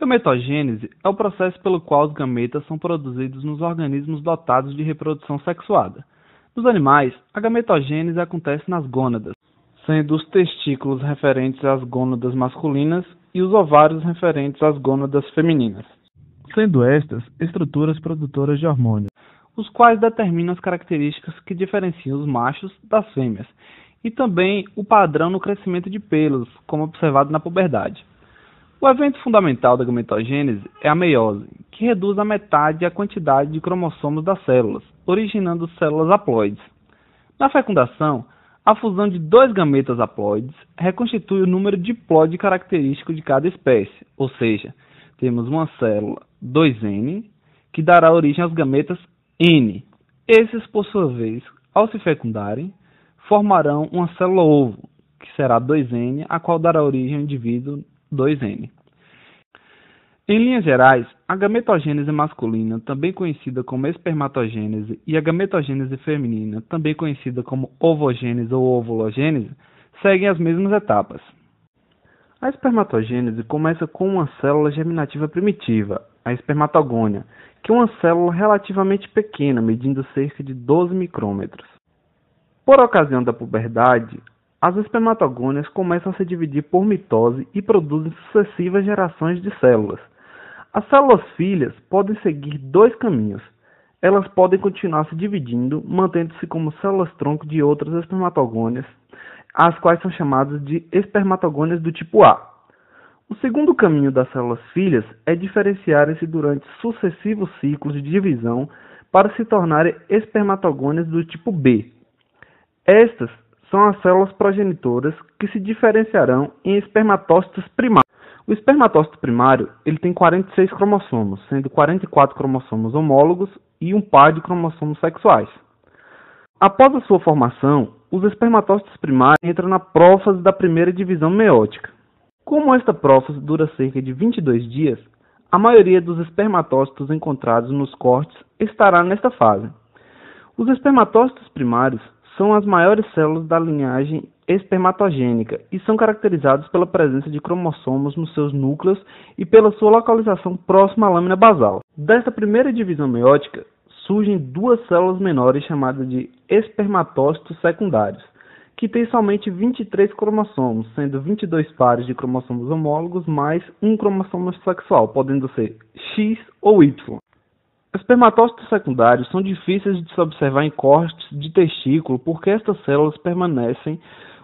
Gametogênese é o processo pelo qual os gametas são produzidos nos organismos dotados de reprodução sexuada. Nos animais, a gametogênese acontece nas gônadas, sendo os testículos referentes às gônadas masculinas e os ovários referentes às gônadas femininas, sendo estas estruturas produtoras de hormônios, os quais determinam as características que diferenciam os machos das fêmeas, e também o padrão no crescimento de pelos, como observado na puberdade. O evento fundamental da gametogênese é a meiose, que reduz à metade a quantidade de cromossomos das células, originando células haploides. Na fecundação, a fusão de dois gametas haploides reconstitui o número diploide característico de cada espécie, ou seja, temos uma célula 2N, que dará origem aos gametas N. Esses, por sua vez, ao se fecundarem, formarão uma célula ovo, que será 2N, a qual dará origem ao indivíduo 2N. Em linhas gerais, a gametogênese masculina, também conhecida como espermatogênese, e a gametogênese feminina, também conhecida como ovogênese ou ovulogênese, seguem as mesmas etapas. A espermatogênese começa com uma célula germinativa primitiva, a espermatogônia, que é uma célula relativamente pequena, medindo cerca de 12 micrômetros. Por ocasião da puberdade, as espermatogônias começam a se dividir por mitose e produzem sucessivas gerações de células. As células filhas podem seguir dois caminhos. Elas podem continuar se dividindo, mantendo-se como células-tronco de outras espermatogônias, as quais são chamadas de espermatogônias do tipo A. O segundo caminho das células filhas é diferenciarem-se durante sucessivos ciclos de divisão para se tornarem espermatogônias do tipo B. Estas são as células progenitoras que se diferenciarão em espermatócitos primários. O espermatócito primário ele tem 46 cromossomos, sendo 44 cromossomos homólogos e um par de cromossomos sexuais. Após a sua formação, os espermatócitos primários entram na prófase da primeira divisão meiótica. Como esta prófase dura cerca de 22 dias, a maioria dos espermatócitos encontrados nos cortes estará nesta fase. Os espermatócitos primários são as maiores células da linhagem espermatogênica e são caracterizados pela presença de cromossomos nos seus núcleos e pela sua localização próxima à lâmina basal. Desta primeira divisão meiótica, surgem duas células menores chamadas de espermatócitos secundários, que têm somente 23 cromossomos, sendo 22 pares de cromossomos homólogos mais um cromossomo sexual, podendo ser X ou Y. Espermatócitos secundários são difíceis de se observar em cortes de testículo porque estas células permanecem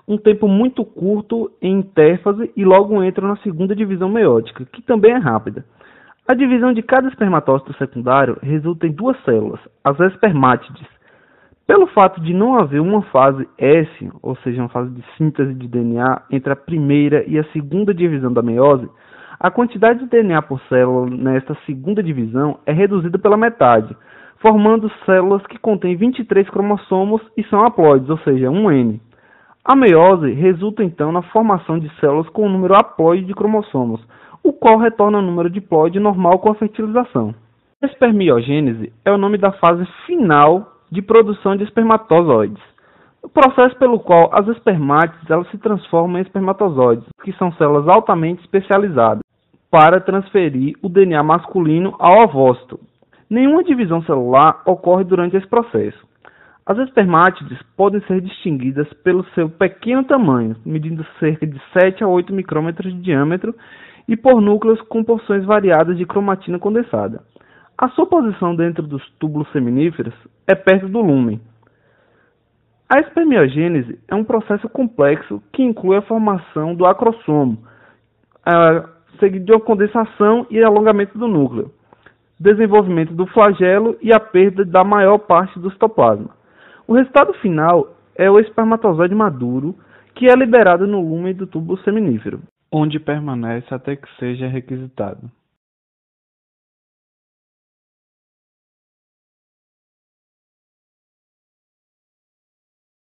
um tempo muito curto em intérfase e logo entram na segunda divisão meiótica, que também é rápida. A divisão de cada espermatócito secundário resulta em duas células, as espermátides. Pelo fato de não haver uma fase S, ou seja, uma fase de síntese de DNA entre a primeira e a segunda divisão da meiose, a quantidade de DNA por célula nesta segunda divisão é reduzida pela metade, formando células que contêm 23 cromossomos e são haploides, ou seja, 1N. A meiose resulta então na formação de células com um número haploide de cromossomos, o qual retorna ao número diploide normal com a fertilização. A espermiogênese é o nome da fase final de produção de espermatozoides, o processo pelo qual as espermátides elas se transformam em espermatozoides, que são células altamente especializadas para transferir o DNA masculino ao ovócito. Nenhuma divisão celular ocorre durante esse processo. As espermátides podem ser distinguidas pelo seu pequeno tamanho, medindo cerca de 7 a 8 micrômetros de diâmetro, e por núcleos com porções variadas de cromatina condensada. A sua posição dentro dos túbulos seminíferos é perto do lúmen. A espermiogênese é um processo complexo que inclui a formação do acrossomo, seguido de uma condensação e alongamento do núcleo, desenvolvimento do flagelo e a perda da maior parte do citoplasma. O resultado final é o espermatozoide maduro, que é liberado no lúmen do túbulo seminífero, onde permanece até que seja requisitado.